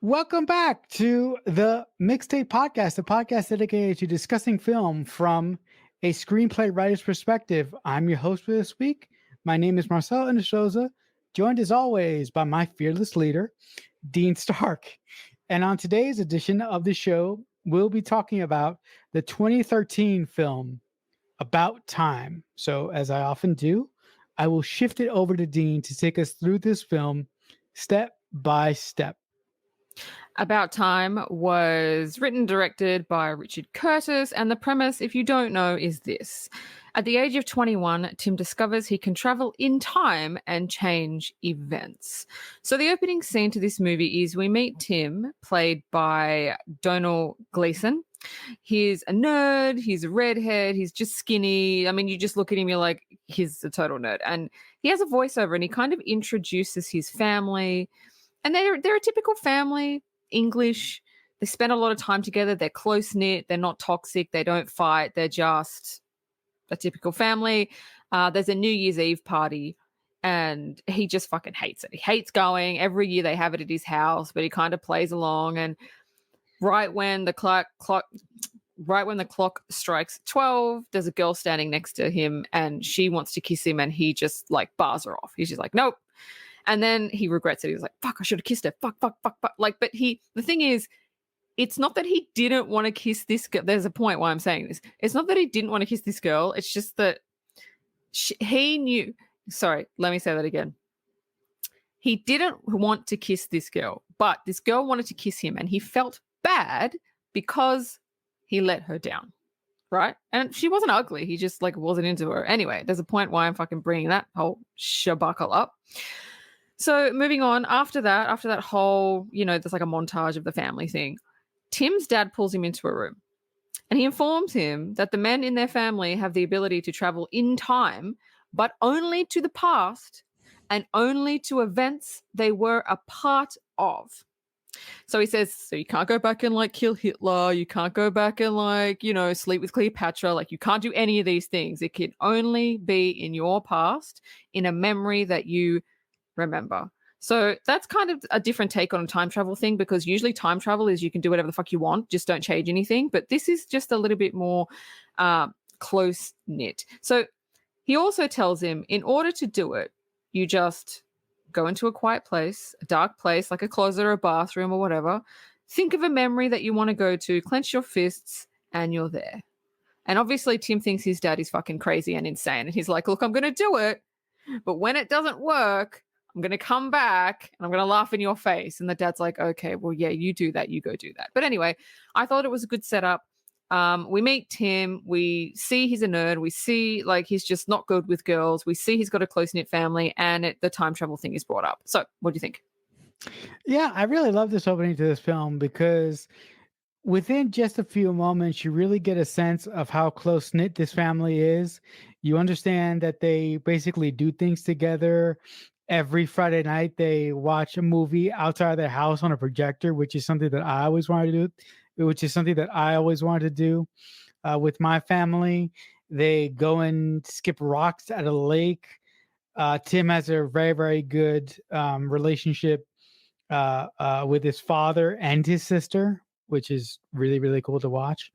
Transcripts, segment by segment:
Welcome back to the Mixtape Podcast, the podcast dedicated to discussing film from a screenplay writer's perspective. I'm your host for this week. My name is Marcel Indestroza, joined as always by my fearless leader, Dean Stark. And on today's edition of the show, we'll be talking about the 2013 film About Time. So, as I often do, I will shift it over to Dean to take us through this film step by step. About Time was written and directed by Richard Curtis, and the premise, if you don't know, is this. At the age of 21, Tim discovers he can travel in time and change events. So the opening scene to this movie is we meet Tim, played by Domhnall Gleeson. He's a nerd, he's a redhead, he's just skinny. I mean, you just look at him, you're like, he's a total nerd. And he has a voiceover and he kind of introduces his family. And they're a typical family. English, they spend a lot of time together, they're close-knit, they're not toxic, they don't fight, they're just a typical family. There's a New Year's Eve party and he just fucking hates it. He hates going. Every year they have it at his house, but he kind of plays along. And right when the clock strikes 12, there's a girl standing next to him and she wants to kiss him and he just like bars her off. He's just like, nope. And then he regrets it. He was like, fuck, I should have kissed her. Fuck. Like, but the thing is, it's not that he didn't want to kiss this girl. There's a point why I'm saying this. It's not that he didn't want to kiss this girl. It's just that he knew. Sorry, let me say that again. He didn't want to kiss this girl, but this girl wanted to kiss him and he felt bad because he let her down. Right? And she wasn't ugly. He just like wasn't into her. Anyway, there's a point why I'm fucking bringing that whole shabuckle up. So moving on, after that whole, there's like a montage of the family thing. Tim's dad pulls him into a room and he informs him that the men in their family have the ability to travel in time, but only to the past and only to events they were a part of. So he says, so you can't go back and like kill Hitler. You can't go back and like, sleep with Cleopatra. Like you can't do any of these things. It can only be in your past, in a memory that you remember. So that's kind of a different take on a time travel thing, because usually time travel is you can do whatever the fuck you want, just don't change anything. But this is just a little bit more close knit. So he also tells him, in order to do it, you just go into a quiet place, a dark place, like a closet or a bathroom or whatever. Think of a memory that you want to go to, clench your fists, and you're there. And obviously Tim thinks his dad is fucking crazy and insane. And he's like, look, I'm going to do it. But when it doesn't work, I'm going to come back and I'm going to laugh in your face. And the dad's like, okay, well, yeah, you do that. You go do that. But anyway, I thought it was a good setup. We meet Tim. We see he's a nerd. We see like he's just not good with girls. We see he's got a close-knit family and the time travel thing is brought up. So what do you think? Yeah, I really love this opening to this film because within just a few moments, you really get a sense of how close-knit this family is. You understand that they basically do things together. Every Friday night, they watch a movie outside of their house on a projector, which is something that I always wanted to do. With my family. They go and skip rocks at a lake. Tim has a very, very good relationship with his father and his sister, which is really, really cool to watch.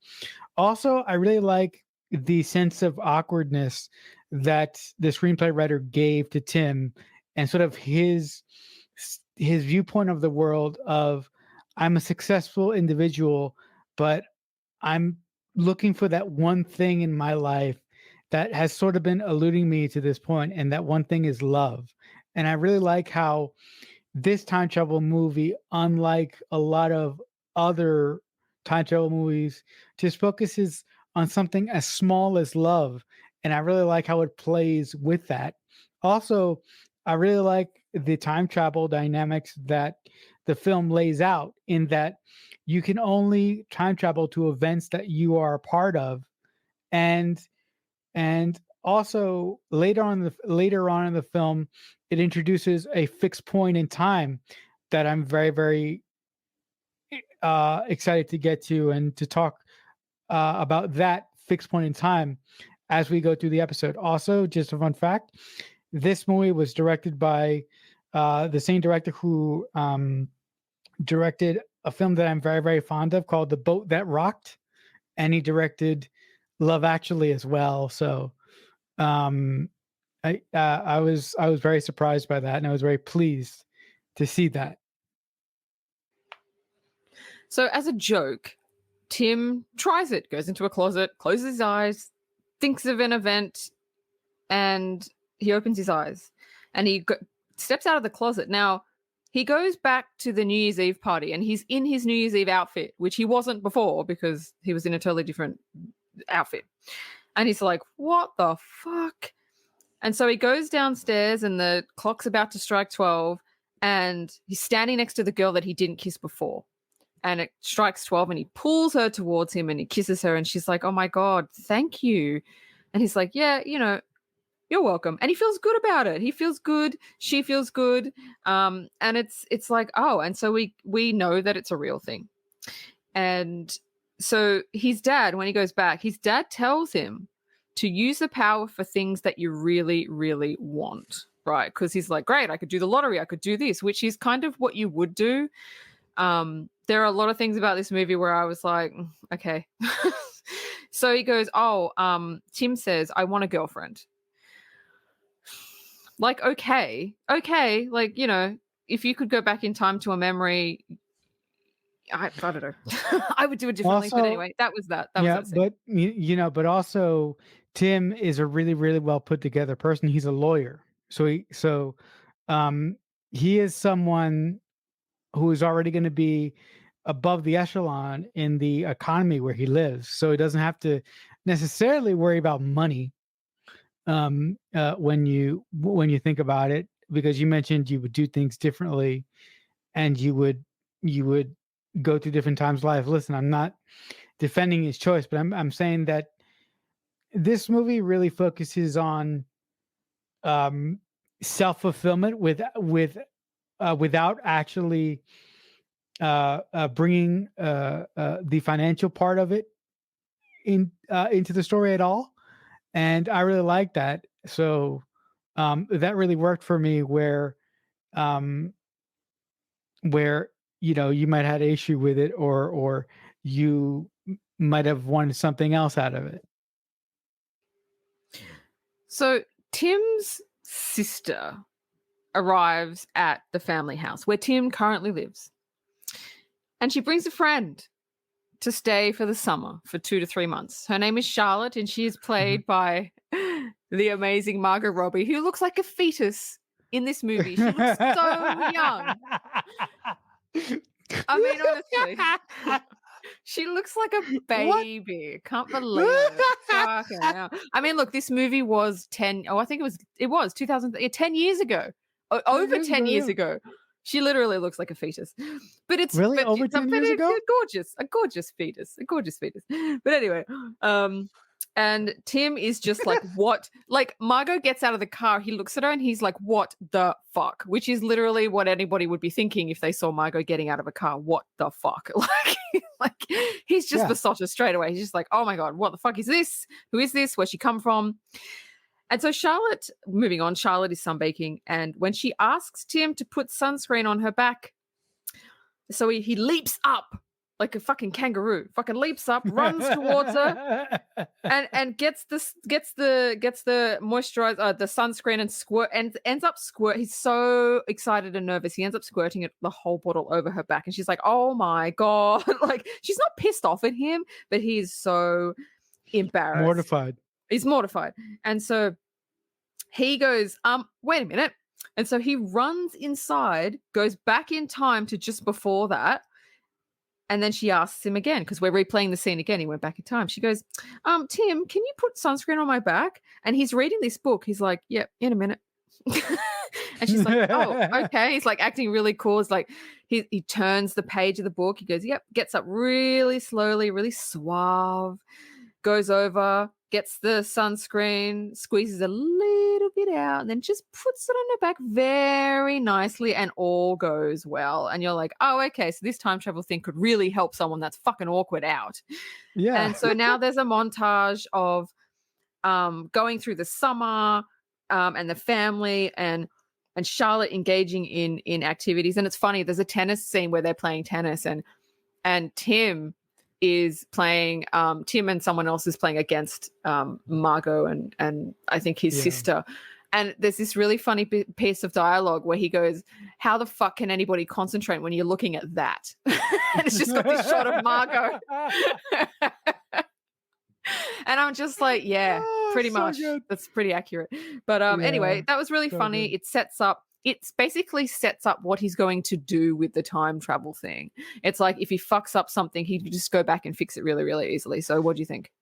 Also, I really like the sense of awkwardness that the screenplay writer gave to Tim and sort of his viewpoint of the world of, I'm a successful individual, but I'm looking for that one thing in my life that has sort of been eluding me to this point, and that one thing is love. And I really like how this time travel movie, unlike a lot of other time travel movies, just focuses on something as small as love. And I really like how it plays with that. Also, I really like the time travel dynamics that the film lays out, in that you can only time travel to events that you are a part of. And also later on in the film, it introduces a fixed point in time that I'm very, very excited to get to and to talk about that fixed point in time as we go through the episode. Also, just a fun fact, this movie was directed by the same director who directed a film that I'm very, very fond of called The Boat That Rocked, and he directed Love Actually as well. So um, I was very surprised by that, and I was very pleased to see that. So as a joke, Tim tries it, goes into a closet, closes his eyes, thinks of an event, and he opens his eyes and he steps out of the closet. Now, he goes back to the New Year's Eve party and he's in his New Year's Eve outfit, which he wasn't before because he was in a totally different outfit. And he's like, what the fuck? And so he goes downstairs and the clock's about to strike 12 and he's standing next to the girl that he didn't kiss before. And it strikes 12 and he pulls her towards him and he kisses her and she's like, oh my God, thank you. And he's like, yeah, you're welcome. And he feels good about it. He feels good. She feels good. And it's like, oh, and so we know that it's a real thing. And so his dad, when he goes back, his dad tells him to use the power for things that you really, really want, right? Because he's like, great, I could do the lottery. I could do this, which is kind of what you would do. There are a lot of things about this movie where I was like, okay. So he goes, Tim says, I want a girlfriend. Like, okay. Like, if you could go back in time to a memory, I don't know. I would do it differently. Also, but anyway, that was that. That yeah, was that scene. but also Tim is a really, really well put together person. He's a lawyer, so he is someone who is already going to be above the echelon in the economy where he lives, so he doesn't have to necessarily worry about money. When you think about it, because you mentioned you would do things differently, and you would go through different times of life. Listen, I'm not defending his choice, but I'm saying that this movie really focuses on self-fulfillment without actually bringing the financial part of it into the story at all. And I really like that. So that really worked for me where you might have had an issue with it, or you might have wanted something else out of it. So Tim's sister arrives at the family house where Tim currently lives. And she brings a friend to stay for the summer for 2 to 3 months. Her name is Charlotte, and she is played by the amazing Margot Robbie, who looks like a fetus in this movie. She looks so young. I mean, honestly, she looks like a baby. Can't believe it. Fucking hell. I mean, look, this movie was 10. Oh, I think it was 2000. 10 years ago. Over 10 years ago. She literally looks like a fetus, but it's really over 10 years ago. A gorgeous fetus. But anyway, and Tim is just like, what? Like, Margot gets out of the car. He looks at her and he's like, what the fuck? Which is literally what anybody would be thinking if they saw Margot getting out of a car. What the fuck? Like he's just besotted straight away. He's just like, oh my God, what the fuck is this? Who is this? Where's she come from? And so Charlotte, moving on, Charlotte is sunbaking. And when she asks Tim to put sunscreen on her back, so he leaps up like a fucking kangaroo, fucking leaps up, runs towards her and gets the moisturizer, the sunscreen and squirt, and ends up squirt. He's so excited and nervous. He ends up squirting it, the whole bottle over her back. And she's like, oh my God. Like, she's not pissed off at him, but he's so embarrassed. Mortified. He's mortified. And so he goes, wait a minute. And so he runs inside, goes back in time to just before that. And then she asks him again, because we're replaying the scene again. He went back in time. She goes, Tim, can you put sunscreen on my back? And he's reading this book. He's like, yeah, in a minute. And she's like, oh, okay. He's like acting really cool. It's like he turns the page of the book. He goes, yep, gets up really slowly, really suave, goes over, gets the sunscreen, squeezes a little bit out, and then just puts it on her back very nicely, and all goes well. And you're like, oh, okay, so this time travel thing could really help someone that's fucking awkward out. Yeah. And so now there's a montage of going through the summer and the family, and and Charlotte engaging in activities. And it's funny, there's a tennis scene where they're playing tennis, and Tim is playing, Tim and someone else is playing against Margot and I think his sister. And there's this really funny piece of dialogue where he goes, "How the fuck can anybody concentrate when you're looking at that?" And it's just got this shot of Margot. And I'm just like, yeah, pretty so much. good. That's pretty accurate. But anyway, that was really funny. good. It basically sets up what he's going to do with the time travel thing. It's like if he fucks up something, he can just go back and fix it really, really easily. So what do you think?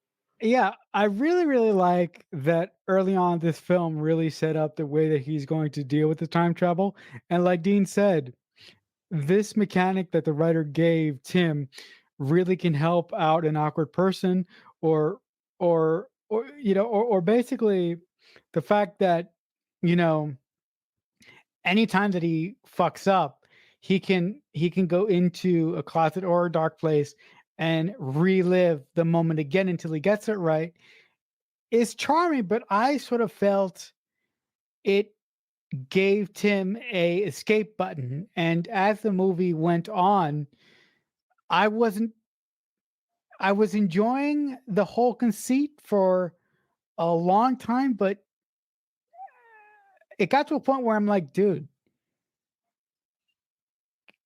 Yeah, I really, really like that early on this film really set up the way that he's going to deal with the time travel. And like Dean said, this mechanic that the writer gave Tim really can help out an awkward person or or basically the fact that, you know, anytime that he fucks up, he can go into a closet or a dark place and relive the moment again until he gets it right. Is charming, but I sort of felt it gave Tim a escape button. And as the movie went on, I wasn't I was enjoying the whole conceit for a long time, but it got to a point where I'm like, dude,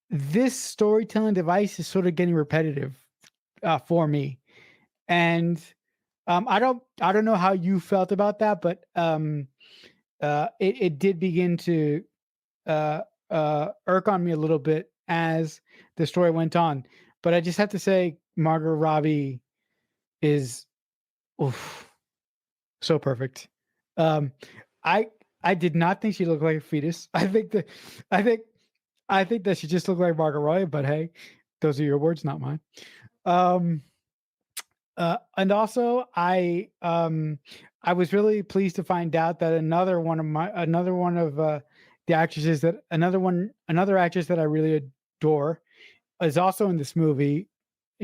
this storytelling device is sort of getting repetitive for me. And I don't know how you felt about that, but it did begin to uh, irk on me a little bit as the story went on. But I just have to say, Margot Robbie is oof, so perfect. Um, I I did not think she looked like a fetus. I think I think that she just looked like Margot Robbie. But hey, those are your words, not mine. Um, and also, I was really pleased to find out that another one of the actresses that another actress that I really adore is also in this movie.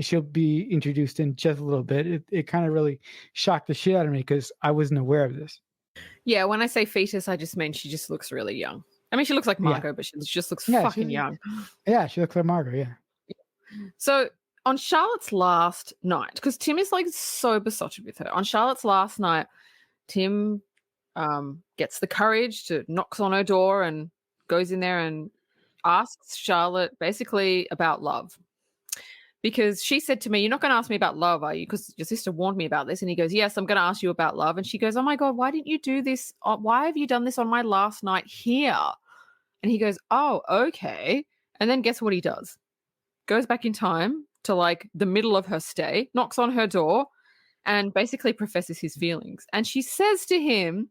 She'll be introduced in just a little bit. It kind of really shocked the shit out of me because I wasn't aware of this. Yeah, when I say fetus, I just mean she just looks really young. I mean, she looks like Yeah, Margot, but she just looks yeah, fucking young. she looks like Margot. Yeah, So on Charlotte's last night, because Tim is like so besotted with her. On Charlotte's last night, Tim gets the courage to knocks on her door and goes in there and asks Charlotte basically about love. Because she said to me, "You're not going to ask me about love, are you? Because your sister warned me about this." And he goes, "Yes, I'm going to ask you about love." And she goes, "Oh my God, why didn't you do this? Why have you done this on my last night here?" And he goes, "Oh, okay." And then guess what he does? Goes back in time to like the middle of her stay, knocks on her door, and basically professes his feelings. And she says to him,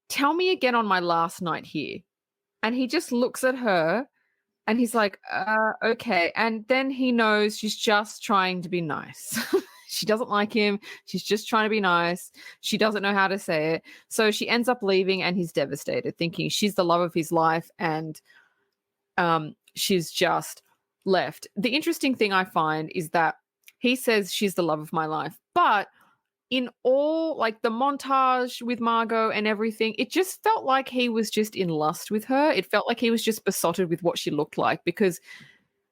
"Tell me again on my last night here." And he just looks at her and he's like, okay. And then he knows she's just trying to be nice. She doesn't like him. She's just trying to be nice. She doesn't know how to say it. So she ends up leaving and he's devastated, thinking she's the love of his life and she's just left. The interesting thing I find is that he says she's the love of my life, but in all like the montage with Margot and everything, it just felt like he was just in lust with her. It felt like he was just besotted with what she looked like because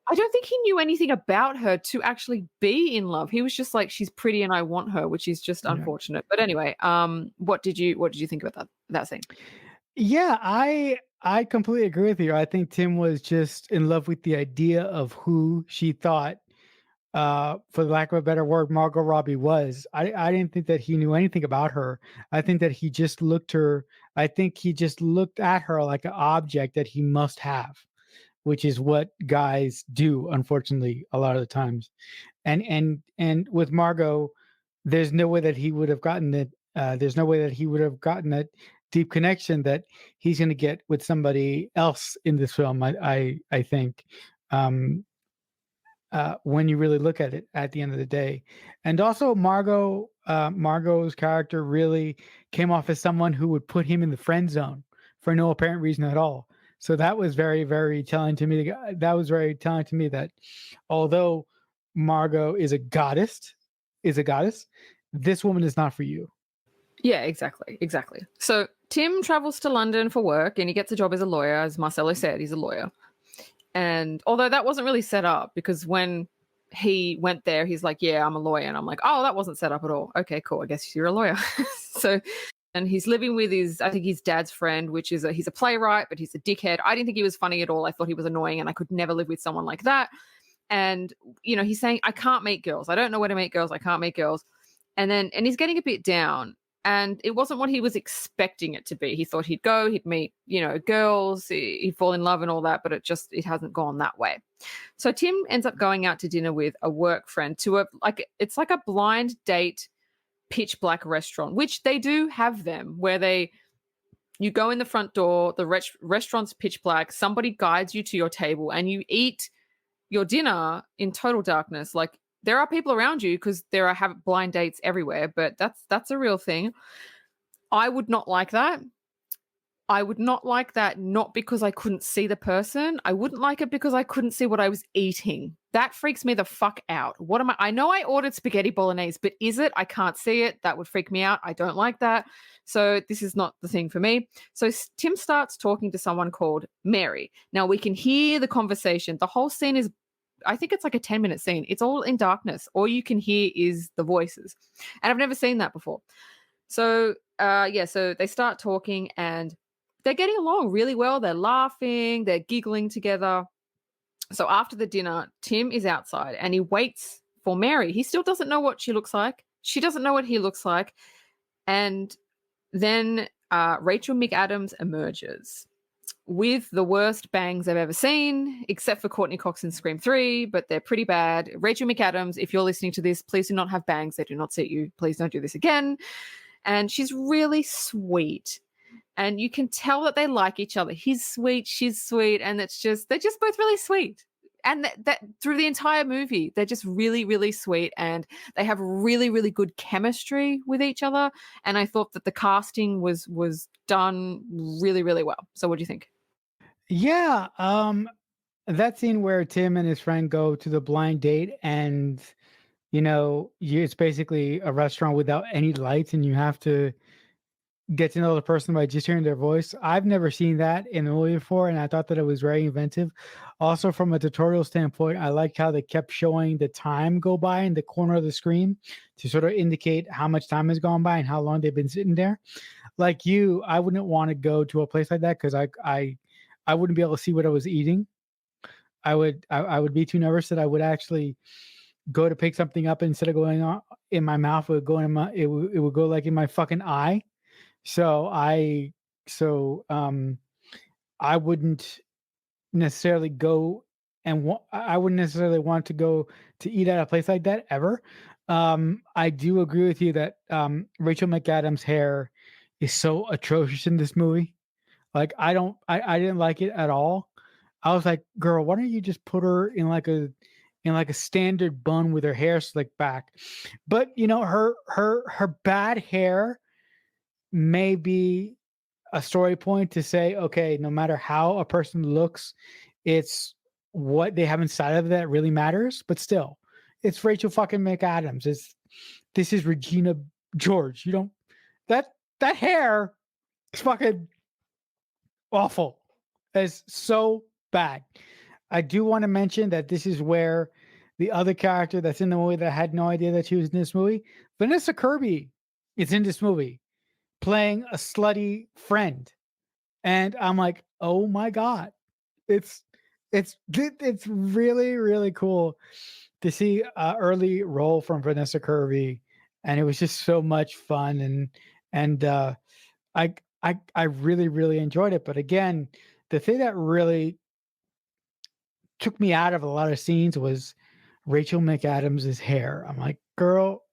I don't think he knew anything about her to actually be in love. He was just like, she's pretty and I want her, which is just yeah, unfortunate. But anyway, what did you think about that scene? yeah. I completely agree with you. I think Tim was just in love with the idea of who she thought for the lack of a better word, Margot Robbie was. I didn't think that he knew anything about her. I think that he just looked her. I think he just looked at her like an object that he must have, which is what guys do, unfortunately, a lot of the times. And with Margot, there's no way that he would have gotten that. There's no way that he would have gotten that deep connection that he's going to get with somebody else in this film. I think. Um, when you really look at it at the end of the day. And also Margot's character really came off as someone who would put him in the friend zone for no apparent reason at all. So that was very, very telling to me. That was very telling to me that although Margot is a goddess, this woman is not for you. Yeah, exactly. So Tim travels to London for work and he gets a job as a lawyer. As Marcelo said, he's a lawyer. And although that wasn't really set up, because when he went there, he's like, yeah, I'm a lawyer. And I'm like, oh, that wasn't set up at all. Okay, cool. I guess you're a lawyer. So, and he's living with I think his dad's friend, which is he's a playwright, but he's a dickhead. I didn't think he was funny at all. I thought he was annoying and I could never live with someone like that. And, he's saying, I can't meet girls. I don't know where to meet girls. I can't meet girls. And he's getting a bit down. And it wasn't what he was expecting it to be. He thought he'd go, he'd meet, girls, he'd fall in love and all that, but it hasn't gone that way. So Tim ends up going out to dinner with a work friend to it's like a blind date pitch black restaurant, which they do have them, where you go in the front door, the restaurant's pitch black, somebody guides you to your table and you eat your dinner in total darkness. Like, there are people around you because there are blind dates everywhere, but that's a real thing. I would not like that. I would not like that, not because I couldn't see the person. I wouldn't like it because I couldn't see what I was eating. That freaks me the fuck out. I know I ordered spaghetti bolognese, but is it? I can't see it. That would freak me out. I don't like that. So this is not the thing for me. So Tim starts talking to someone called Mary. Now we can hear the conversation. The whole scene is, I think it's like a 10-minute scene. It's all in darkness. All you can hear is the voices. And I've never seen that before. So, so they start talking and they're getting along really well. They're laughing. They're giggling together. So after the dinner, Tim is outside and he waits for Mary. He still doesn't know what she looks like. She doesn't know what he looks like. And then Rachel McAdams emerges with the worst bangs I've ever seen, except for Courtney Cox in Scream 3, but they're pretty bad. Rachel McAdams, if you're listening to this, please do not have bangs. They do not suit you. Please don't do this again. And she's really sweet. And you can tell that they like each other. He's sweet, she's sweet, and they're just both really sweet. And that through the entire movie, they're just really, really sweet, and they have really, really good chemistry with each other. And I thought that the casting was done really, really well. So what do you think? Yeah, that scene where Tim and his friend go to the blind date, and it's basically a restaurant without any lights, and you have to get to know the person by just hearing their voice. I've never seen that in a movie before, and I thought that it was very inventive. Also, from a tutorial standpoint, I liked how they kept showing the time go by in the corner of the screen to sort of indicate how much time has gone by and how long they've been sitting there. Like you, I wouldn't want to go to a place like that because I wouldn't be able to see what I was eating. I would be too nervous that I would actually go to pick something up, instead of going on in my mouth, it would go in it would go like in my fucking eye. So I wouldn't necessarily go I wouldn't necessarily want to go to eat at a place like that ever. I do agree with you that Rachel McAdams' hair is so atrocious in this movie. Like I didn't like it at all. I was like, girl, why don't you just put her in like a standard bun with her hair slicked back? But her bad hair may be a story point to say, okay, no matter how a person looks, it's what they have inside of that really matters. But still, it's Rachel fucking McAdams. This is Regina George. You don't that hair is fucking awful. It's so bad. I do want to mention that this is where the other character that's in the movie that I had no idea that she was in this movie, Vanessa Kirby, is in this movie, playing a slutty friend. And I'm like, oh my God. It's really, really cool to see an early role from Vanessa Kirby. And it was just so much fun. And I really, really enjoyed it. But again, the thing that really took me out of a lot of scenes was Rachel McAdams' hair. I'm like, girl,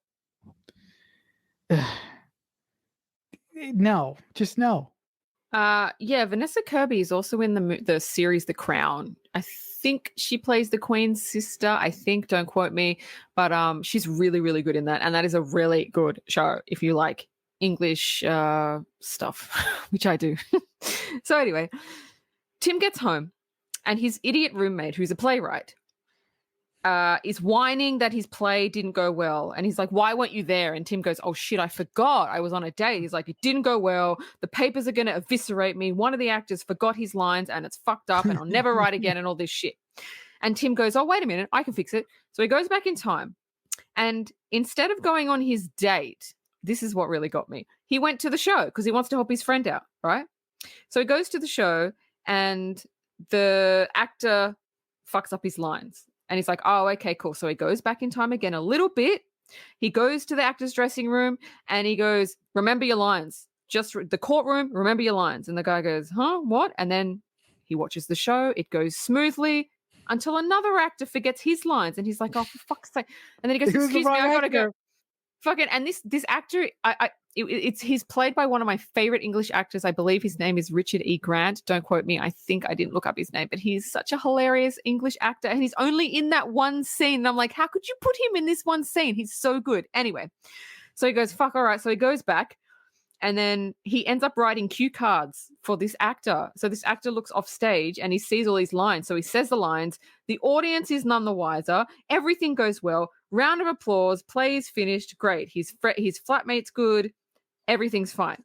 no, just no. Vanessa Kirby is also in the series The Crown. I think she plays the Queen's sister. I think, don't quote me, but she's really, really good in that, and that is a really good show if you like English stuff, which I do. So anyway, Tim gets home, and his idiot roommate, who's a playwright, is whining that his play didn't go well. And he's like, why weren't you there? And Tim goes, oh shit, I forgot I was on a date. He's like, it didn't go well. The papers are going to eviscerate me. One of the actors forgot his lines and it's fucked up and I'll never write again and all this shit. And Tim goes, oh, wait a minute, I can fix it. So he goes back in time. And instead of going on his date, this is what really got me. He went to the show because he wants to help his friend out, right? So he goes to the show and the actor fucks up his lines. And he's like, oh, okay, cool. So he goes back in time again a little bit. He goes to the actor's dressing room and he goes, remember your lines. Just the courtroom, remember your lines. And the guy goes, huh, what? And then he watches the show. It goes smoothly until another actor forgets his lines. And he's like, oh, for fuck's sake. And then he goes, excuse me, I got to go. Fucking, and this actor, he's played by one of my favorite English actors. I believe his name is Richard E. Grant. Don't quote me. I think I didn't look up his name, but he's such a hilarious English actor. And he's only in that one scene. And I'm like, how could you put him in this one scene? He's so good. Anyway, so he goes, fuck, all right. So he goes back and then he ends up writing cue cards for this actor. So this actor looks off stage and he sees all these lines. So he says the lines. The audience is none the wiser. Everything goes well. Round of applause. Play is finished. Great. His flatmate's good. Everything's fine.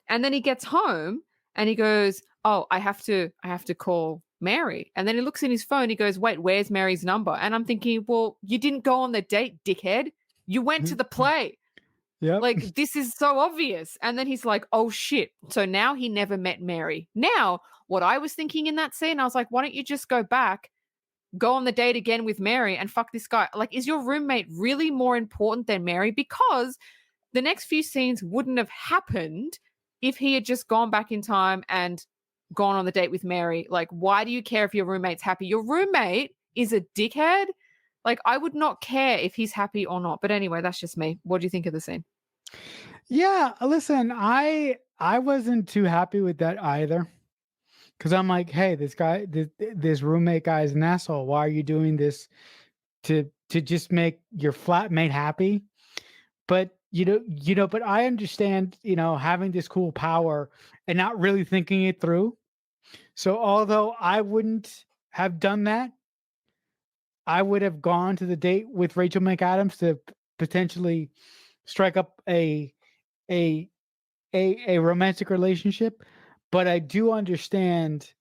And then he gets home and he goes, oh, I have to call Mary. And then he looks in his phone. He goes, wait, where's Mary's number? And I'm thinking, well, you didn't go on the date, dickhead. You went to the play. Yeah. Like, this is so obvious. And then he's like, oh, shit. So now he never met Mary. Now, what I was thinking in that scene, I was like, why don't you just go back, go on the date again with Mary and fuck this guy? Like, is your roommate really more important than Mary? Because the next few scenes wouldn't have happened if he had just gone back in time and gone on the date with Mary. Like, why do you care if your roommate's happy? Your roommate is a dickhead. Like, I would not care if he's happy or not. But anyway, that's just me. What do you think of the scene? Yeah, listen, I wasn't too happy with that either. Because I'm like, hey, this roommate guy is an asshole. Why are you doing this to just make your flatmate happy? But but I understand, having this cool power and not really thinking it through. So although I wouldn't have done that, I would have gone to the date with Rachel McAdams to potentially strike up a romantic relationship. But I do understand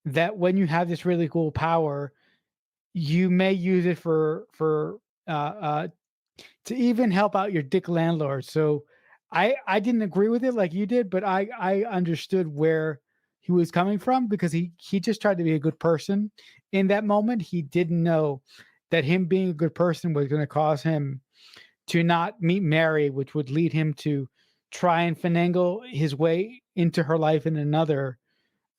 that when you have this really cool power, you may use it to even help out your dick landlord. So I didn't agree with it like you did, but I understood where he was coming from, because he just tried to be a good person in that moment. He didn't know that him being a good person was going to cause him to not meet Mary, which would lead him to try and finagle his way into her life in another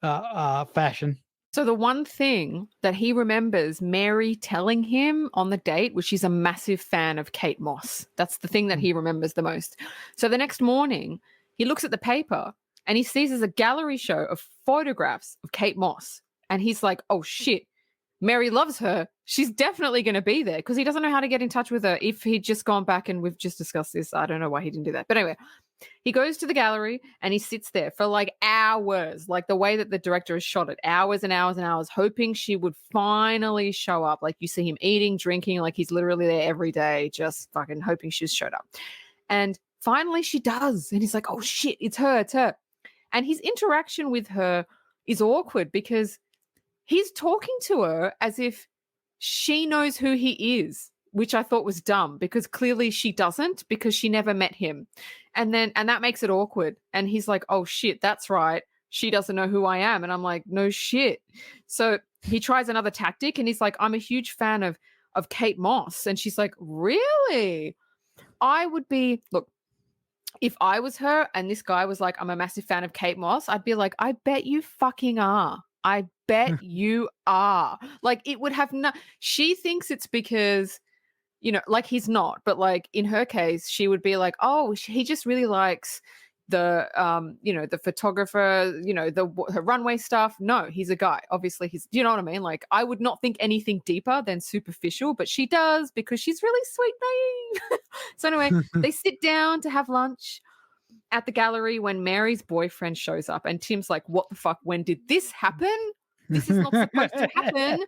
fashion. So the one thing that he remembers Mary telling him on the date was she's a massive fan of Kate Moss. That's the thing that he remembers the most. So the next morning, he looks at the paper and he sees there's a gallery show of photographs of Kate Moss. And he's like, oh, shit, Mary loves her. She's definitely going to be there, because he doesn't know how to get in touch with her. If he'd just gone back, and we've just discussed this, I don't know why he didn't do that. But anyway, he goes to the gallery and he sits there for like hours, like the way that the director has shot it, hours and hours and hours, hoping she would finally show up. Like, you see him eating, drinking, like he's literally there every day, just fucking hoping she's showed up. And finally she does. And he's like, oh shit, it's her. And his interaction with her is awkward, because he's talking to her as if she knows who he is, which I thought was dumb, because clearly she doesn't, because she never met him. And that makes it awkward. And he's like, oh shit, that's right. She doesn't know who I am. And I'm like, no shit. So he tries another tactic and he's like, I'm a huge fan of Kate Moss. And she's like, really? I would be, look, if I was her and this guy was like, I'm a massive fan of Kate Moss, I'd be like, I bet you fucking are. I bet you are. Like, it would have no, she thinks it's because, like, he's not, but like in her case, she would be like, oh, he just really likes the, the photographer, her runway stuff. No, he's a guy. Obviously you know what I mean? Like, I would not think anything deeper than superficial, but she does, because she's really sweet, naive. So anyway, they sit down to have lunch at the gallery when Mary's boyfriend shows up, and Tim's like, what the fuck? When did this happen? This is not supposed to happen.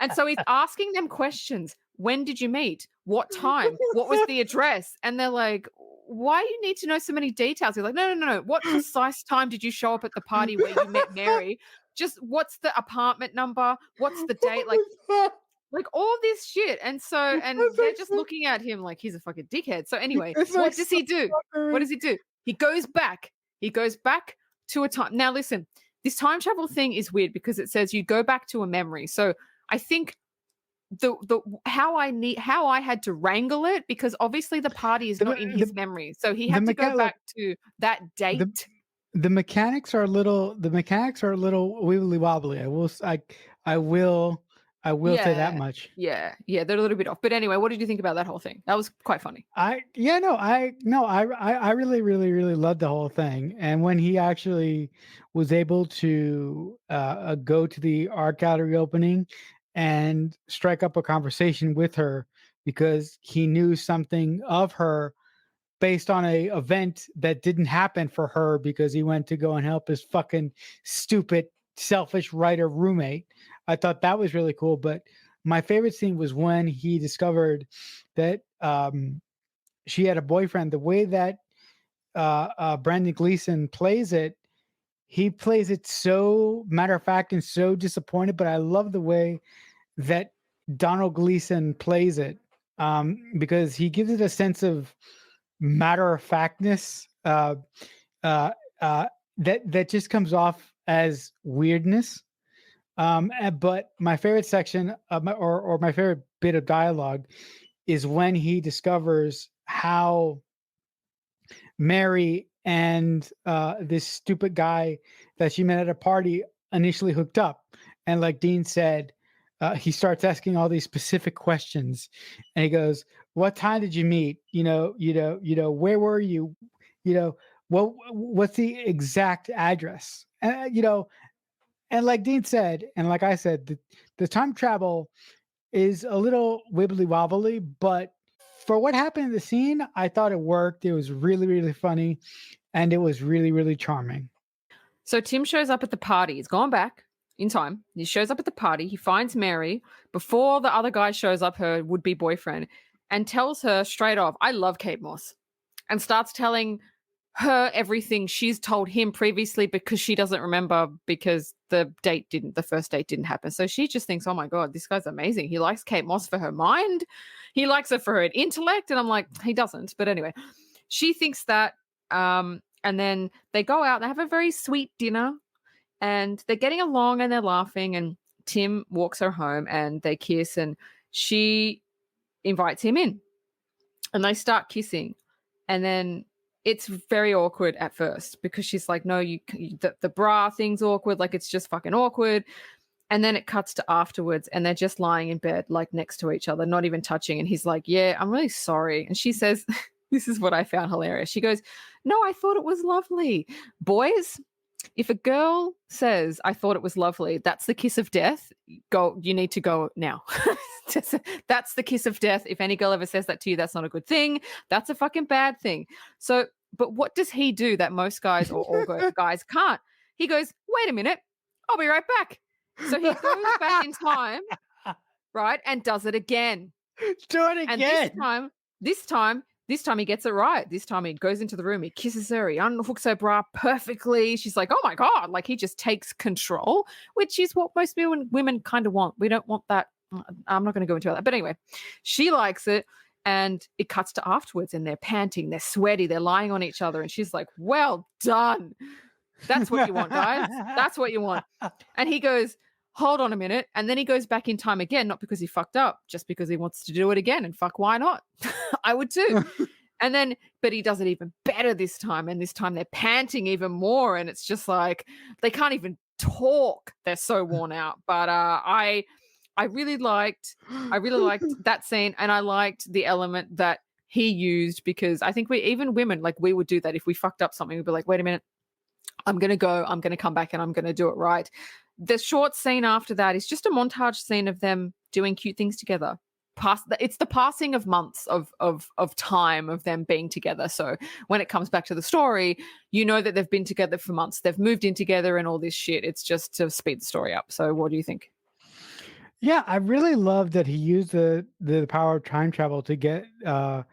And so he's asking them questions. When did you meet? What time? What was the address? And they're like, why do you need to know so many details? He's like, no. What precise time did you show up at the party where you met Mary? Just what's the apartment number? What's the date? Like all this shit. And they're just looking at him like he's a fucking dickhead. So anyway, what does he do? What does he do? He goes back. He goes back to a time. Now listen, this time travel thing is weird because it says you go back to a memory. So I think how I had to wrangle it, because obviously the party is not in his memory. So he had to go back to that date. The mechanics are a little wibbly wobbly. I will say that much. Yeah, they're a little bit off. But anyway, what did you think about that whole thing? That was quite funny. I really, really, really loved the whole thing. And when he actually was able to go to the art gallery opening and strike up a conversation with her because he knew something of her based on a event that didn't happen for her because he went to go and help his fucking stupid, selfish writer roommate. I thought that was really cool. But my favorite scene was when he discovered that she had a boyfriend. The way that Brandon Gleeson plays it, he plays it so matter of fact and so disappointed. But I love the way that Donald Gleeson plays it because he gives it a sense of matter of factness that just comes off as weirdness. But my favorite section of my favorite bit of dialogue is when he discovers how Mary and this stupid guy that she met at a party initially hooked up. And like Dean said, he starts asking all these specific questions, and he goes, "What time did you meet? Where were you? What's the exact address?" And like Dean said, and like I said, the time travel is a little wibbly wobbly, but for what happened in the scene, I thought it worked. It was really, really funny, and it was really, really charming. So Tim shows up at the party. He's gone back in time. He shows up at the party. He finds Mary before the other guy shows up, her would-be boyfriend, and tells her straight off, "I love Kate Moss," and starts telling her everything she's told him previously because she doesn't remember because the first date didn't happen. So she just thinks, oh my God, this guy's amazing. He likes Kate Moss for her mind. He likes her for her intellect. And I'm like, he doesn't. But anyway, she thinks that. And then they go out, they have a very sweet dinner and they're getting along and they're laughing, and Tim walks her home and they kiss and she invites him in and they start kissing. And then it's very awkward at first because she's like, no, the bra thing's awkward. Like, it's just fucking awkward. And then it cuts to afterwards and they're just lying in bed, like next to each other, not even touching. And he's like, yeah, I'm really sorry. And she says, this is what I found hilarious. She goes, no, I thought it was lovely. Boys, if a girl says, I thought it was lovely, that's the kiss of death. You need to go now. That's the kiss of death. If any girl ever says that to you, that's not a good thing. That's a fucking bad thing. So, but what does he do that most guys or all guys can't? He goes, wait a minute, I'll be right back. So he goes back in time, right, and does it again. Do it again. And this time he gets it right. This time he goes into the room, he kisses her, he unhooks her bra perfectly. She's like, oh my God, like he just takes control, which is what most women kind of want. We don't want that. I'm not going to go into that. But anyway, she likes it. And it cuts to afterwards and they're panting, they're sweaty, they're lying on each other. And she's like, well done. That's what you want, guys. That's what you want. And he goes, hold on a minute. And then he goes back in time again, not because he fucked up, just because he wants to do it again. And fuck, why not? I would too. And then, but he does it even better this time. And this time they're panting even more. And it's just like, they can't even talk. They're so worn out. But I really liked that scene, and I liked the element that he used, because I think women, like, we would do that if we fucked up something. We'd be like, wait a minute, I'm going to come back and I'm going to do it right. The short scene after that is just a montage scene of them doing cute things together. it's the passing of months of time of them being together. So when it comes back to the story, you know that they've been together for months. They've moved in together and all this shit. It's just to speed the story up. So what do you think? Yeah, I really love that he used the power of time travel to get the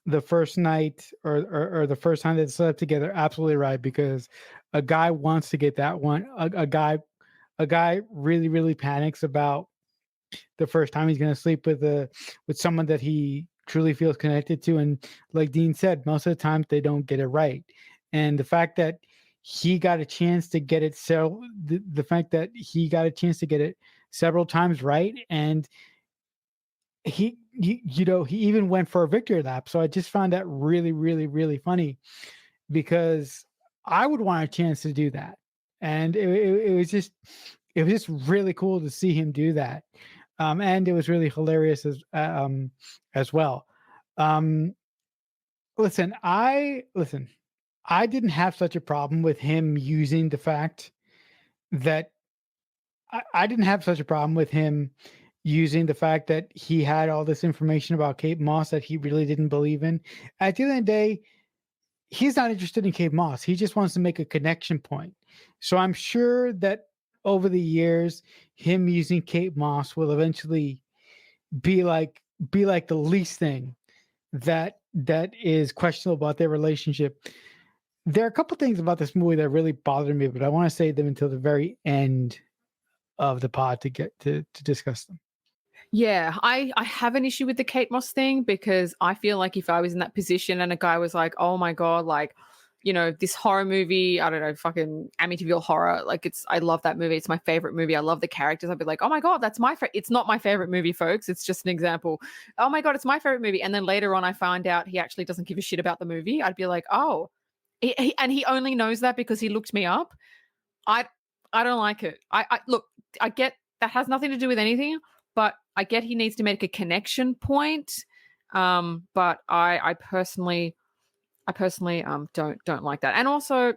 the first night or the first time they slept together absolutely right, because a guy wants to get that one. A guy really panics about the first time he's going to sleep with someone that he truly feels connected to, and like Dean said, most of the time they don't get it right. And the fact that he got a chance to get it, so the fact that he got a chance to get it several times right, and he even went for a victory lap. So I just found that really funny, because I would want a chance to do that. And it was just really cool to see him do that. And it was really hilarious as well. Um, listen, I didn't have such a problem with him using the fact that I didn't have such a problem with him using the fact that he had all this information about Kate Moss that he really didn't believe in. At the end of the day, he's not interested in Kate Moss. He just wants to make a connection point. So I'm sure that over the years, him using Kate Moss will eventually be like the least thing that is questionable about their relationship. There are a couple things about this movie that really bothered me, but I want to save them until the very end of the pod to get to discuss them. Yeah, I have an issue with the Kate Moss thing, because I feel like if I was in that position and a guy was like, oh my God, like, this horror movie, I don't know, fucking Amityville Horror, like I love that movie. It's my favorite movie. I love the characters. I'd be like, oh my God, that's it's not my favorite movie, folks. It's just an example. Oh my God, it's my favorite movie. And then later on, I found out he actually doesn't give a shit about the movie. I'd be like, oh, and he only knows that because he looked me up. I I don't like it. I look, I get that has nothing to do with anything, but I get he needs to make a connection point. But I personally don't like that. And also,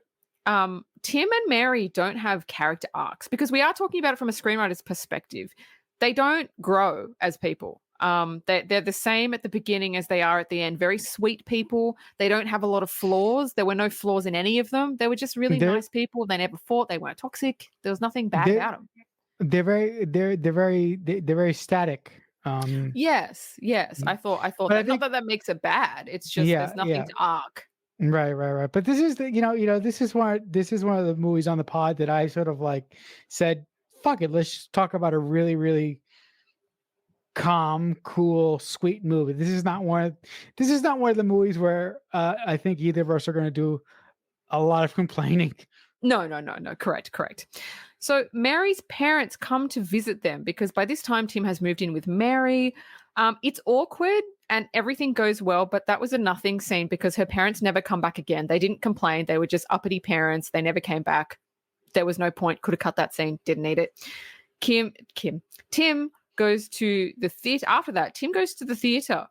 Tim and Mary don't have character arcs, because we are talking about it from a screenwriter's perspective. They don't grow as people. They're the same at the beginning as they are at the end. Very sweet people. They don't have a lot of flaws. There were no flaws in any of them. They were just really They're nice people. They never fought. They weren't toxic. There was nothing bad they're about them. they're very static. Yes. I thought But I that. Not think that that makes it bad. It's just yeah, there's nothing yeah. to arc. Right. But this is this is one of the movies on the pod that I sort of like said, fuck it, let's just talk about a really calm, cool, sweet movie. This is not one of the movies where I think either of us are going to do a lot of complaining. No. Correct. So Mary's parents come to visit them, because by this time Tim has moved in with Mary. It's awkward and everything goes well, but that was a nothing scene because her parents never come back again. They didn't complain. They were just uppity parents. They never came back. There was no point. Could have cut that scene. Didn't need it. Tim goes to the theater. After that, Tim goes to the theater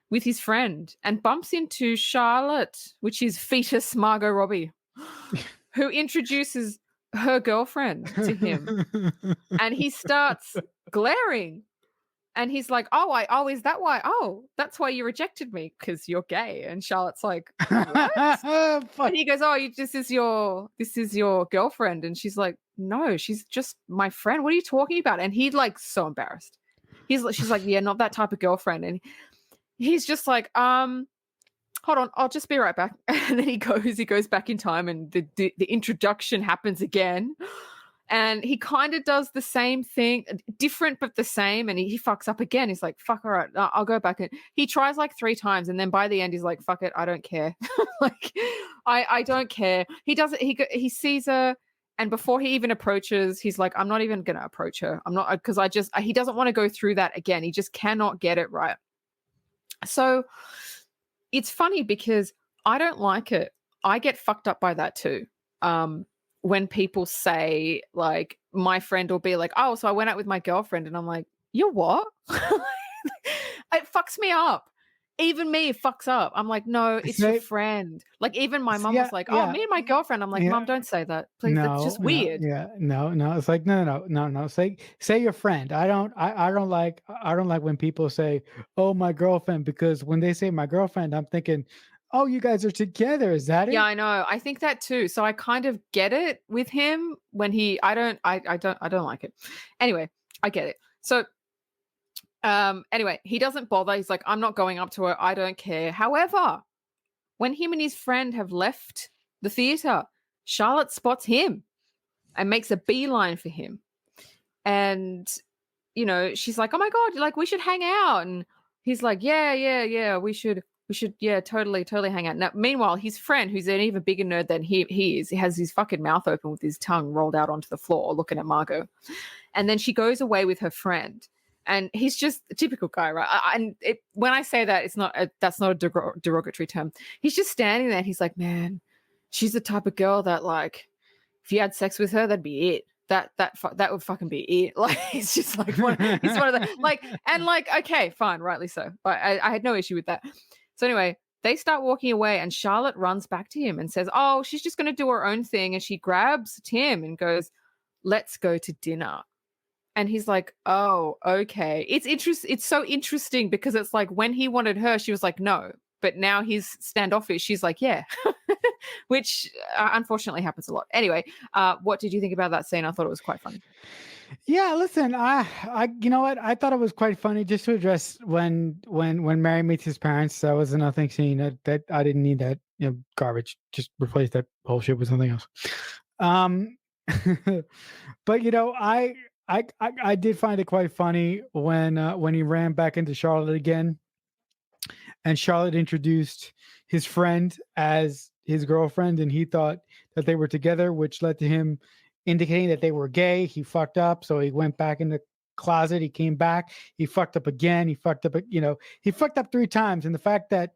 with his friend and bumps into Charlotte, which is fetus Margot Robbie, who introduces her girlfriend to him. And he starts glaring. And he's like, is that why? Oh, that's why you rejected me, because you're gay. And Charlotte's like, what? Fuck. And he goes, this is your girlfriend. And she's like, no, she's just my friend. What are you talking about? And he's like so embarrassed. She's like, yeah, not that type of girlfriend. And he's just like, hold on, I'll just be right back. And then he goes back in time, and the introduction happens again. And he kind of does the same thing, different but the same, and he fucks up again. He's like, fuck, all right, I'll go back. And he tries like 3 times, and then by the end, he's like, fuck it, I don't care. Like, I don't care. He does it. He sees her, and before he even approaches, he's like, I'm not even going to approach her. I'm not, because he doesn't want to go through that again. He just cannot get it right. So it's funny because I don't like it. I get fucked up by that too. When people say, like, my friend will be like, oh, so I went out with my girlfriend, and I'm like, you what? It fucks me up. even me fucks up. I'm like, no, it's your Say, friend. Like even my mum yeah, was like, oh, yeah, me and my girlfriend. I'm like, yeah. mum, don't say that, please. That's No, just no, weird. yeah, no, no. It's like no. Say your friend. I don't like when people say, "Oh, my girlfriend," because when they say my girlfriend, I'm thinking, "Oh, you guys are together. Is that Yeah, it?" I know. I think that too. So I kind of get it with him when I don't like it. Anyway, I get it. So anyway, he doesn't bother. He's like, I'm not going up to her. I don't care. However, when him and his friend have left the theater, Charlotte spots him and makes a beeline for him. And she's like, "Oh my god, like we should hang out." And he's like, "Yeah, we should, yeah, totally, totally hang out." Now, meanwhile, his friend, who's an even bigger nerd than he is, he has his fucking mouth open with his tongue rolled out onto the floor, looking at Margot. And then she goes away with her friend, and he's just a typical guy, right? When I say that, that's not a derogatory term. He's just standing there, and he's like, "Man, she's the type of girl that like, if you had sex with her, that'd be it." That would fucking be it. Like it's just like it's one of the like and like okay, fine, rightly so. But I had no issue with that. So anyway, they start walking away, and Charlotte runs back to him and says, "Oh, she's just going to do her own thing." And she grabs Tim and goes, "Let's go to dinner." And he's like, "Oh, okay." It's so interesting because it's like when he wanted her, she was like, "No." But now he's standoffish. She's like, "Yeah," which unfortunately happens a lot. Anyway, what did you think about that scene? I thought it was quite funny. Yeah, listen, you know what? I thought it was quite funny just to address when Mary meets his parents. That was another scene that I didn't need that garbage. Just replace that bullshit with something else. Um, but I did find it quite funny when he ran back into Charlotte again, and Charlotte introduced his friend as his girlfriend, and he thought that they were together, which led to him indicating that they were gay. He fucked up, so he went back in the closet. He came back. He fucked up again. He fucked up. He fucked up 3 times. And the fact that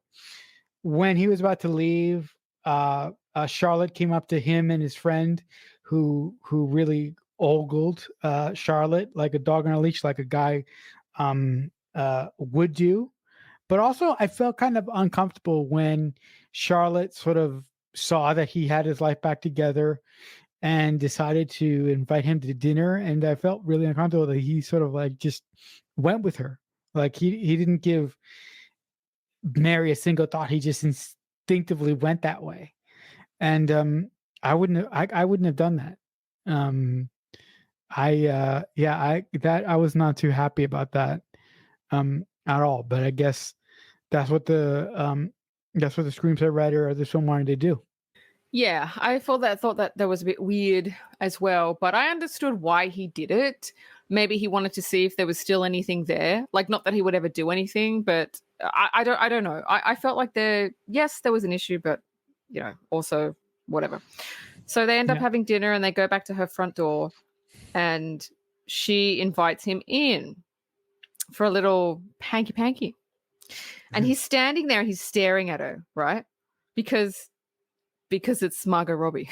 when he was about to leave, Charlotte came up to him and his friend, who really ogled Charlotte like a dog on a leash, like a guy would do. But also, I felt kind of uncomfortable when Charlotte sort of saw that he had his life back together and decided to invite him to dinner. And I felt really uncomfortable that he sort of like just went with her. Like he didn't give Mary a single thought. He just instinctively went that way. And I wouldn't have done that. Um I was not too happy about that at all. But I guess that's what the screenplay writer or the film wanted to do. Yeah, I thought that that was a bit weird as well, but I understood why he did it. Maybe he wanted to see if there was still anything there. Like not that he would ever do anything, but I don't know. I felt like there was an issue, but also whatever. So they end up Yeah. having dinner and they go back to her front door and she invites him in for a little panky panky. And he's standing there and he's staring at her, right? Because it's Margot Robbie.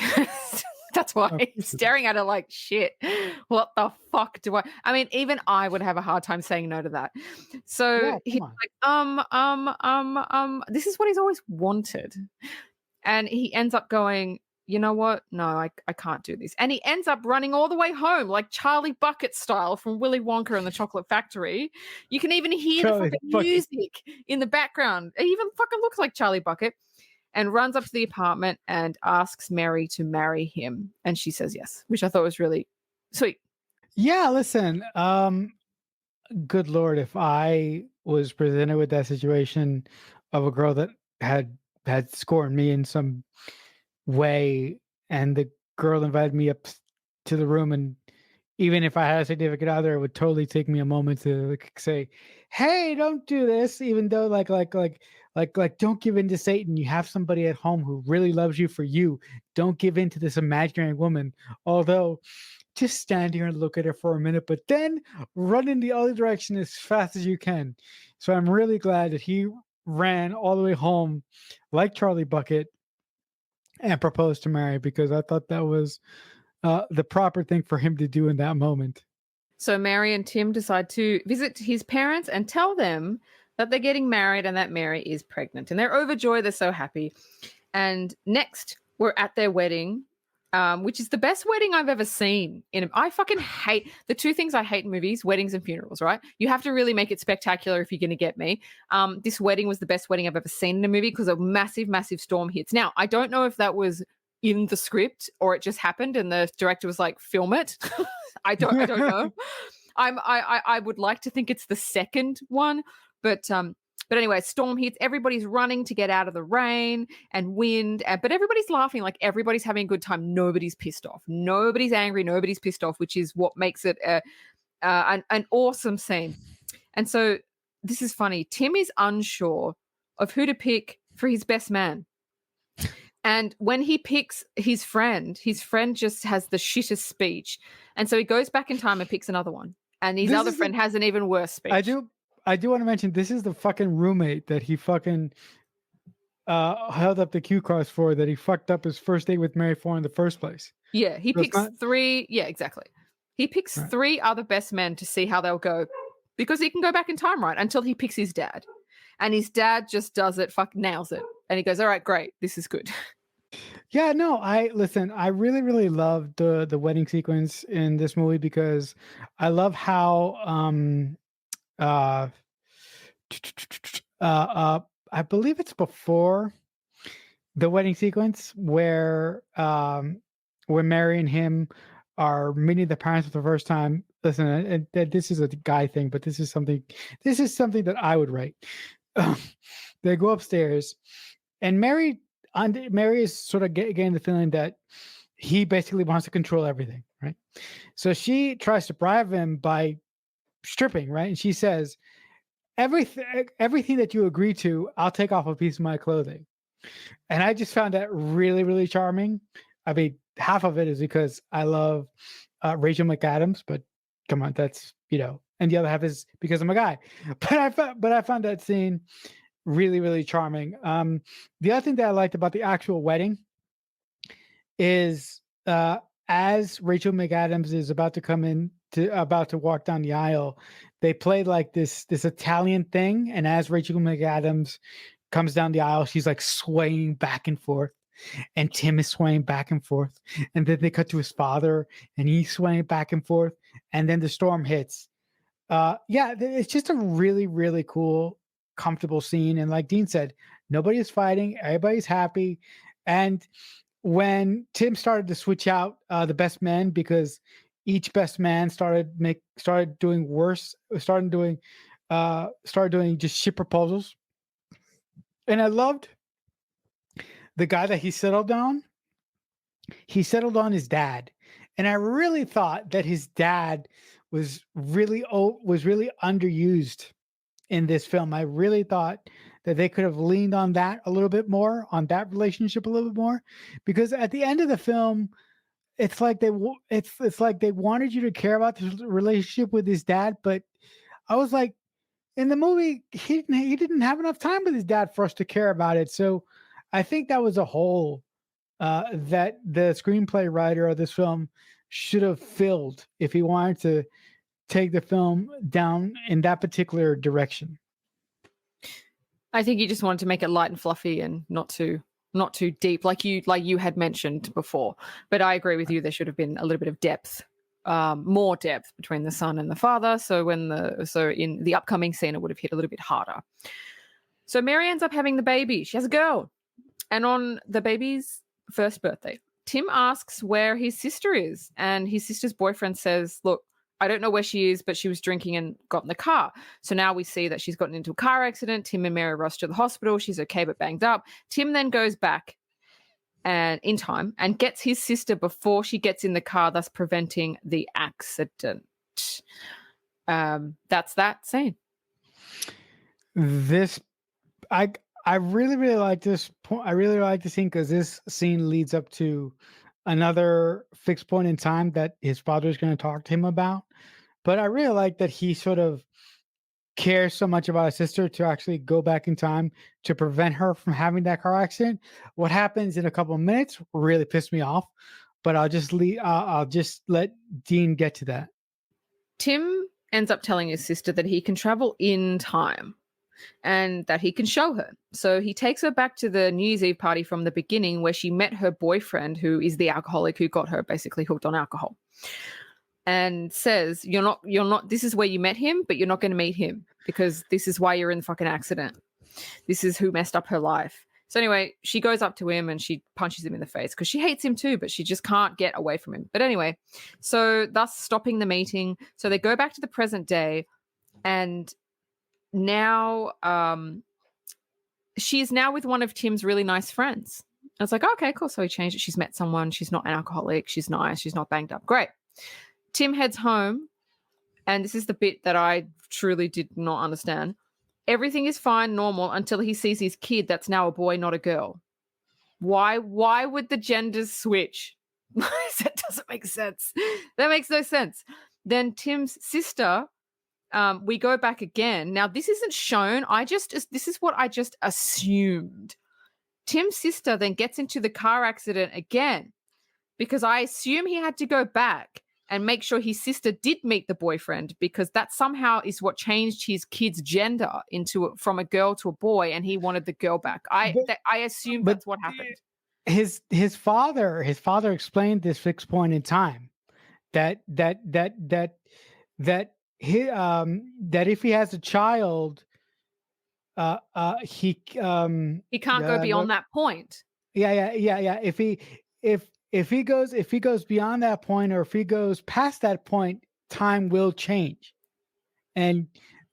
That's why he's staring at her like shit. What the fuck do I mean, even I would have a hard time saying no to that. So Yeah, he's come on. like, this is what he's always wanted. And he ends up going, you know what? No, I can't do this. And he ends up running all the way home, like Charlie Bucket style from Willy Wonka and the Chocolate Factory. You can even hear Charlie the fucking Bucket. music in the background. It even fucking looks like Charlie Bucket. And runs up to the apartment and asks Mary to marry him. And she says yes, which I thought was really sweet. Yeah, listen, good lord, if I was presented with that situation of a girl that had scorned me in some way, and the girl invited me up to the room, and even if I had a significant other, it would totally take me a moment to like, say, "Hey, don't do this." Even though, don't give in to Satan. You have somebody at home who really loves you for you. Don't give in to this imaginary woman. Although, just stand here and look at her for a minute, but then run in the other direction as fast as you can. So I'm really glad that he ran all the way home, like Charlie Bucket, and proposed to Mary, because I thought that was the proper thing for him to do in that moment. So Mary and Tim decide to visit his parents and tell them that they're getting married and that Mary is pregnant. And they're overjoyed. They're so happy. And next, we're at their wedding, which is the best wedding I've ever seen. I fucking hate the two things I hate in movies: weddings and funerals. Right? You have to really make it spectacular if you're going to get me. This wedding was the best wedding I've ever seen in a movie because a massive, massive storm hits. Now, I don't know if that was in the script or it just happened and the director was like, film it. I don't know. I would like to think it's the second one, but anyway, storm hits. Everybody's running to get out of the rain and wind, but everybody's laughing, like everybody's having a good time. Nobody's pissed off. Nobody's angry. Nobody's pissed off, which is what makes it an awesome scene. And so this is funny. Tim is unsure of who to pick for his best man. And when he picks his friend just has the shittest speech. And so he goes back in time and picks another one. And his other friend has an even worse speech. I do want to mention this is the fucking roommate that he fucking held up the cue cards for, that he fucked up his first date with Mary for in the first place. Yeah, he picks three. Yeah, exactly. He picks three other best men to see how they'll go because he can go back in time, right? Until he picks his dad. And his dad just does it, nails it. And he goes, all right, great. This is good. Yeah, no, I really, really love the wedding sequence in this movie because I love how I believe it's before the wedding sequence where Mary and him are meeting the parents for the first time. Listen, and this is a guy thing, but this is something that I would write. They go upstairs, and Mary is sort of getting the feeling that he basically wants to control everything, right? So she tries to bribe him by stripping, right? And she says, everything that you agree to, I'll take off a piece of my clothing. And I just found that really, really charming. I mean, half of it is because I love Rachel McAdams, but come on, that's, and the other half is because I'm a guy. But I found that scene really, really charming. The other thing that I liked about the actual wedding is as Rachel McAdams is about to walk down the aisle, they played like this Italian thing, and as Rachel McAdams comes down the aisle, she's like swaying back and forth, and Tim is swaying back and forth, and then they cut to his father, and he's swaying back and forth, and then the storm hits. It's just a really, really cool, comfortable scene. And like Dean said, nobody is fighting, everybody's happy. And when Tim started to switch out the best men because each best man started doing just shit proposals, and I loved the guy that he settled on. He settled on his dad, and I really thought that his dad was really underused in this film. I really thought that they could have leaned on that a little bit more, on that relationship a little bit more, because at the end of the film, it's like they wanted you to care about this relationship with his dad, but I was like, in the movie, he didn't have enough time with his dad for us to care about it. So I think that was a hole that the screenplay writer of this film should have filled if he wanted to take the film down in that particular direction. I think you just wanted to make it light and fluffy and not too deep, like you had mentioned before. But I agree with you. There should have been a little bit of depth, more depth between the son and the father. So in the upcoming scene, it would have hit a little bit harder. So Mary ends up having the baby. She has a girl, and on the baby's first birthday, Tim asks where his sister is, and his sister's boyfriend says, "Look, I don't know where she is, but she was drinking and got in the car." So now we see that she's gotten into a car accident. Tim and Mary rush to the hospital. She's okay, but banged up. Tim then goes back and in time and gets his sister before she gets in the car, thus preventing the accident. That's that scene. I really, really like this point. I really like the scene because this scene leads up to another fixed point in time that his father is going to talk to him about. But I really like that he sort of cares so much about his sister to actually go back in time to prevent her from having that car accident. What happens in a couple of minutes really pissed me off, but I'll just let Dean get to that. Tim ends up telling his sister that he can travel in time. and that he can show her. So he takes her back to the New Year's Eve party from the beginning where she met her boyfriend, who is the alcoholic who got her basically hooked on alcohol, and says, you're not, this is where you met him, but you're not going to meet him because this is why you're in the fucking accident. This is who messed up her life. So anyway, she goes up to him and she punches him in the face because she hates him too, but she just can't get away from him. But anyway, so thus stopping the meeting. So they go back to the present day, and now she is now with one of Tim's really nice friends. I was like, okay, cool. So he changed it. She's met someone. She's not an alcoholic. She's nice. She's not banged up. Great. Tim heads home, and this is the bit that I truly did not understand. Everything is fine, normal, until he sees his kid that's now a boy, not a girl. Why would the genders switch? That doesn't make sense. That makes no sense. Then Tim's sister, we go back again. Now, this isn't shown. This is what I just assumed. Tim's sister then gets into the car accident again because I assume he had to go back and make sure his sister did meet the boyfriend, because that somehow is what changed his kid's gender from a girl to a boy, and he wanted the girl back. I assume that's what happened. His father explained this fixed point in time that if he has a child, he can't go beyond that point. Yeah. If he goes beyond that point, or if he goes past that point, time will change. And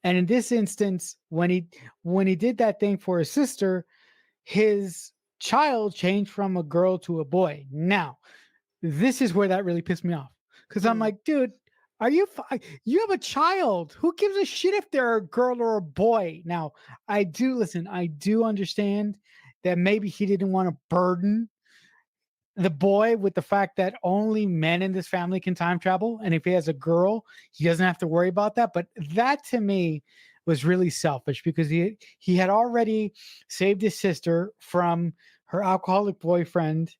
in this instance, when he did that thing for his sister, his child changed from a girl to a boy. Now, this is where that really pissed me off, because I'm like, dude, you have a child. Who gives a shit if they're a girl or a boy? Now, I do understand that maybe he didn't want to burden the boy with the fact that only men in this family can time travel, and if he has a girl, he doesn't have to worry about that. But that to me was really selfish, because he had already saved his sister from her alcoholic boyfriend.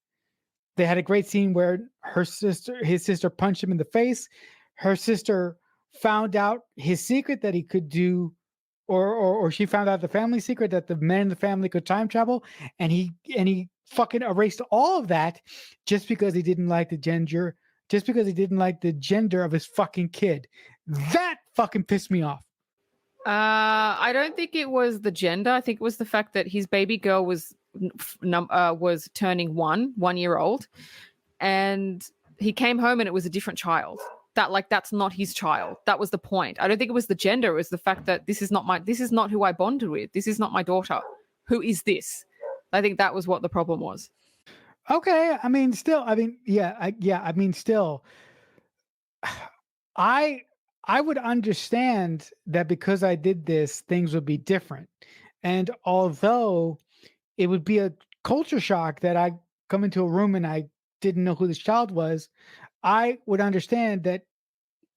They had a great scene where his sister punched him in the face. Her sister found out his secret that he could do, or she found out the family secret that the men in the family could time travel, and he fucking erased all of that just because he didn't like the gender, of his fucking kid. That fucking pissed me off. I don't think it was the gender. I think it was the fact that his baby girl was turning 1 year old, and he came home and it was a different child. That's not his child. That was the point. I don't think it was the gender. It was the fact that this is not who I bonded with. This is not my daughter. Who is this? I think that was what the problem was. Okay. Still, I would understand that because I did this, things would be different. And although it would be a culture shock that I come into a room and I didn't know who this child was, I would understand that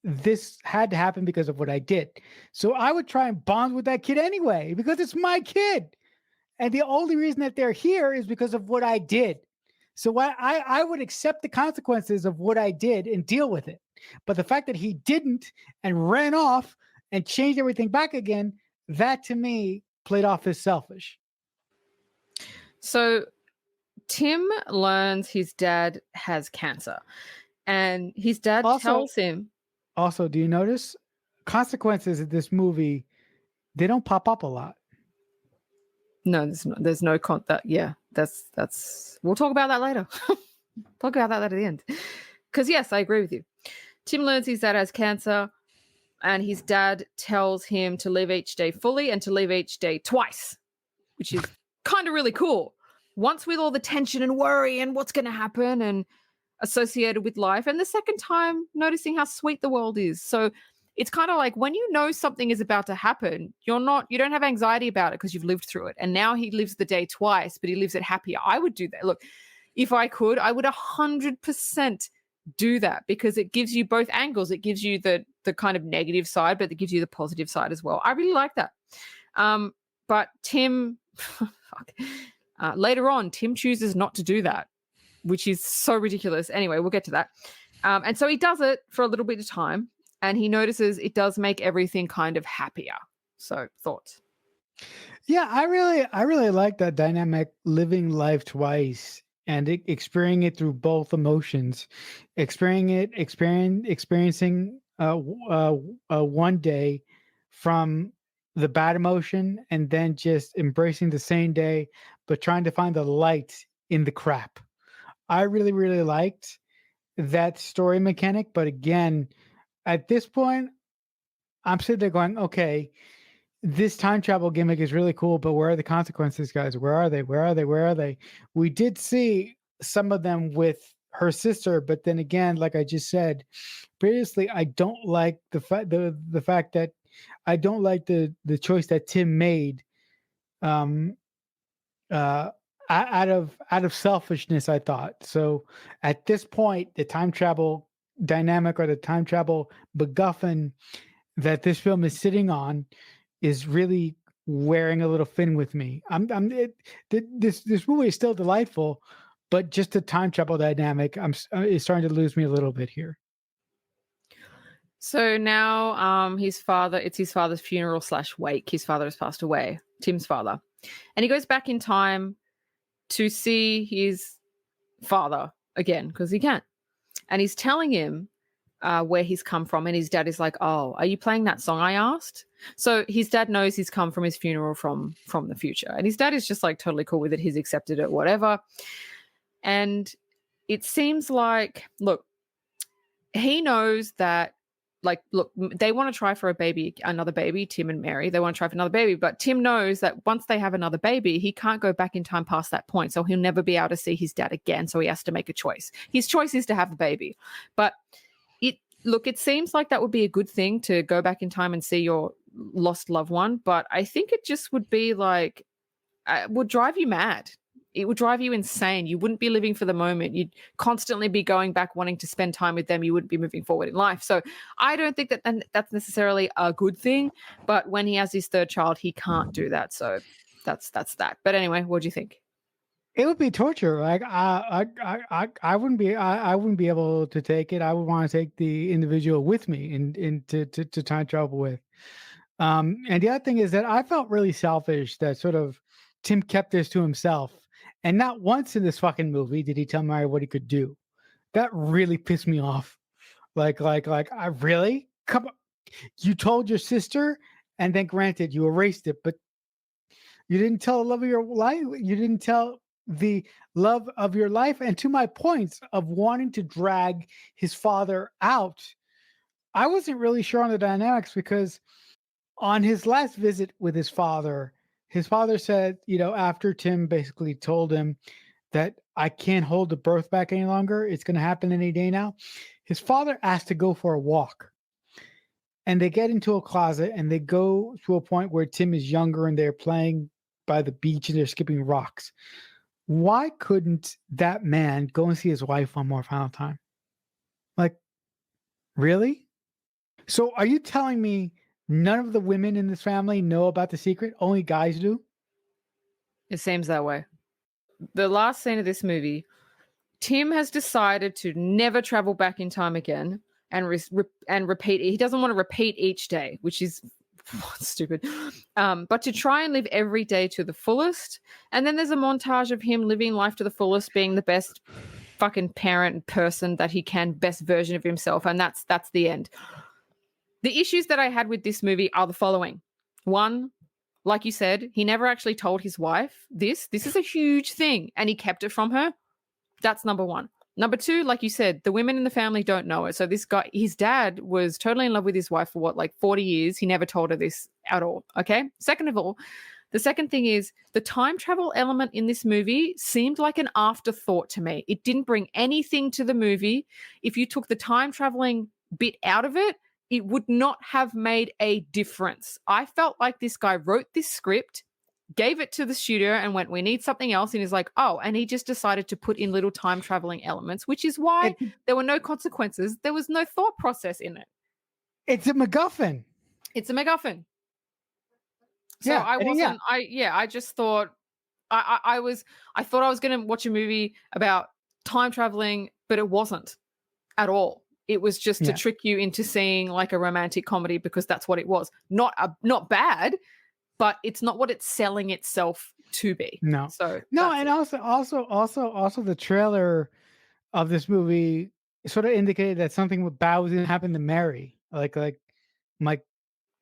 this had to happen because of what I did. So I would try and bond with that kid anyway, because it's my kid. And the only reason that they're here is because of what I did. So I would accept the consequences of what I did and deal with it. But the fact that he didn't and ran off and changed everything back again, that to me played off as selfish. So Tim learns his dad has cancer, and his dad tells him. Also, do you notice consequences of this movie? They don't pop up a lot. No, there's no that's we'll talk about that later. Talk about that at the end. Because yes, I agree with you. Tim learns his dad has cancer, and his dad tells him to live each day fully and to live each day twice, which is kind of really cool. Once with all the tension and worry and what's going to happen and associated with life, and the second time noticing how sweet the world is. So it's kind of like when you know something is about to happen, you don't have anxiety about it because you've lived through it. And now he lives the day twice, but he lives it happier. I would do that. Look, if I could, I would 100% do that, because it gives you both angles. It gives you the kind of negative side, but it gives you the positive side as well. I really like that. But Tim, later on, Tim chooses not to do that, which is so ridiculous. Anyway, we'll get to that. And so he does it for a little bit of time, and he notices it does make everything kind of happier. So, thoughts? Yeah, I really like that dynamic, living life twice and experiencing it through both emotions, experiencing one day from the bad emotion, and then just embracing the same day, but trying to find the light in the crap. I really liked that story mechanic, but again, at this point, I'm sitting there going, okay, this time travel gimmick is really cool, but where are the consequences, guys? Where are they? Where are they? Where are they? We did see some of them with her sister, but then again, like I just said previously, I don't like the fact that I don't like the choice that Tim made. Um, uh, out of selfishness, I thought. So at this point, the time travel dynamic or the time travel MacGuffin that this film is sitting on is really wearing a little thin with me. This movie is still delightful, but just the time travel dynamic is starting to lose me a little bit here. So now it's his father's funeral slash wake. His father has passed away, Tim's father. And he goes back in time to see his father again because he can. And he's telling him where he's come from. And his dad is like, "Oh, are you playing that song I asked?" So his dad knows he's come from his funeral from the future. And his dad is just like totally cool with it. He's accepted it, whatever. And it seems like, look, he knows that, like, look, they want to try for another baby, Tim and Mary. They want to try for another baby, but Tim knows that once they have another baby, he can't go back in time past that point. So he'll never be able to see his dad again. So he has to make a choice. His choice is to have the baby. But it seems like that would be a good thing to go back in time and see your lost loved one. But I think it just would be like, would drive you mad. It would drive you insane. You wouldn't be living for the moment. You'd constantly be going back wanting to spend time with them. You wouldn't be moving forward in life. So I don't think that that's necessarily a good thing. But when he has his third child, he can't do that. So that's that. But anyway, what do you think? It would be torture. Like I wouldn't be I wouldn't be able to take it. I would want to take the individual with me in to time travel with. And the other thing is that I felt really selfish that sort of Tim kept this to himself. And not once in this fucking movie did he tell Mario what he could do. That really pissed me off. Like, I really? Come on. You told your sister, and then granted, you erased it, but you didn't tell the love of your life. You didn't tell the love of your life. And to my points of wanting to drag his father out, I wasn't really sure on the dynamics because on his last visit with his father said, after Tim basically told him that I can't hold the birth back any longer, it's going to happen any day now. His father asked to go for a walk. And they get into a closet and they go to a point where Tim is younger and they're playing by the beach and they're skipping rocks. Why couldn't that man go and see his wife one more final time? Like, really? So are you telling me none of the women in this family know about the secret? Only guys do? It seems that way. The last scene of this movie, Tim has decided to never travel back in time again and repeat. He doesn't want to repeat each day, which is stupid. But to try and live every day to the fullest. And then there's a montage of him living life to the fullest, being the best fucking parent and person that he can, best version of himself. And that's the end. The issues that I had with this movie are the following. One, like you said, he never actually told his wife this. This is a huge thing, and he kept it from her. That's number one. Number two, like you said, the women in the family don't know it. So this guy, his dad was totally in love with his wife for what, like 40 years. He never told her this at all. Okay. Second of all, the second thing is the time travel element in this movie seemed like an afterthought to me. It didn't bring anything to the movie. If you took the time traveling bit out of it, it would not have made a difference. I felt like this guy wrote this script, gave it to the studio and went, we need something else. And he's like, oh, and he just decided to put in little time traveling elements, which is why there were no consequences. There was no thought process in it. It's a MacGuffin. It's a MacGuffin. So Yeah, I just thought I thought I was going to watch a movie about time traveling, but it wasn't at all. It was just to trick you into seeing like a romantic comedy because that's what it was. Not bad, but it's not what it's selling itself to be. No. So No, that's and it. also the trailer of this movie sort of indicated that something bad was gonna happen to Mary. Like, and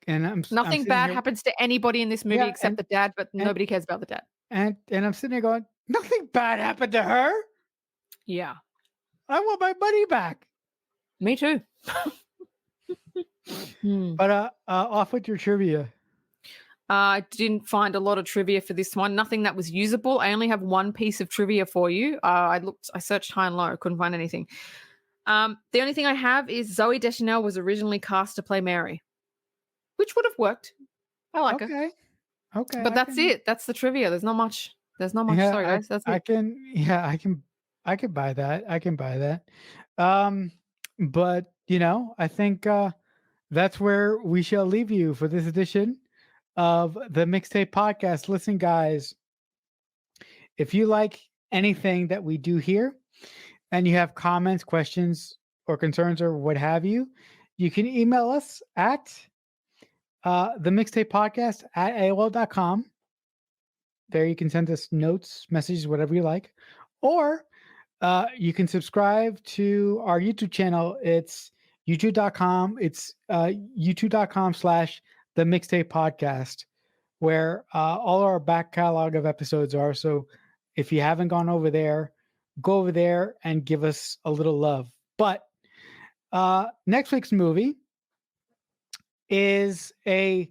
I'm Nothing sitting bad here, happens to anybody in this movie yeah, except the dad, but and nobody cares about the dad. and I'm sitting there going, nothing bad happened to her. Yeah, I want my money back. me too. Hmm. But off with your trivia. I didn't find a lot of trivia for this one. Nothing that was usable. I only have one piece of trivia for you. I searched high and low, couldn't find anything. The only thing I have is Zoe Deschanel was originally cast to play Mary, which would have worked. I like her, Okay, but that's it. That's the trivia. There's not much. There's not much. Yeah, Sorry, guys. That's it. I can buy that. I can buy that. But I think that's where we shall leave you for this edition of the Mixtape Podcast. Listen, guys, if you like anything that we do here and you have comments, questions, or concerns, or what have you, you can email us at the mixtape podcast at AOL.com. There you can send us notes, messages, whatever you like. Or you can subscribe to our YouTube channel. It's youtube.com. It's youtube.com/the mixtape podcast, where all our back catalog of episodes are. So if you haven't gone over there, go over there and give us a little love. But next week's movie is a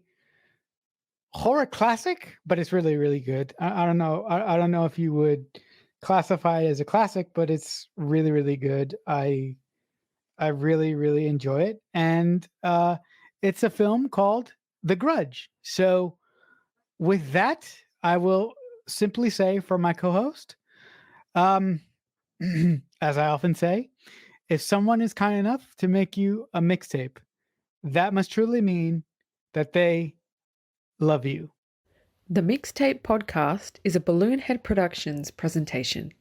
horror classic, but it's really, really good. I don't know. I don't know if you would classify it as a classic, but it's really, really good. I really, really enjoy it. And it's a film called The Grudge. So with that, I will simply say for my co-host, um, as I often say, if someone is kind enough to make you a mixtape, that must truly mean that they love you. The Mixtape Podcast is a Balloonhead Productions presentation.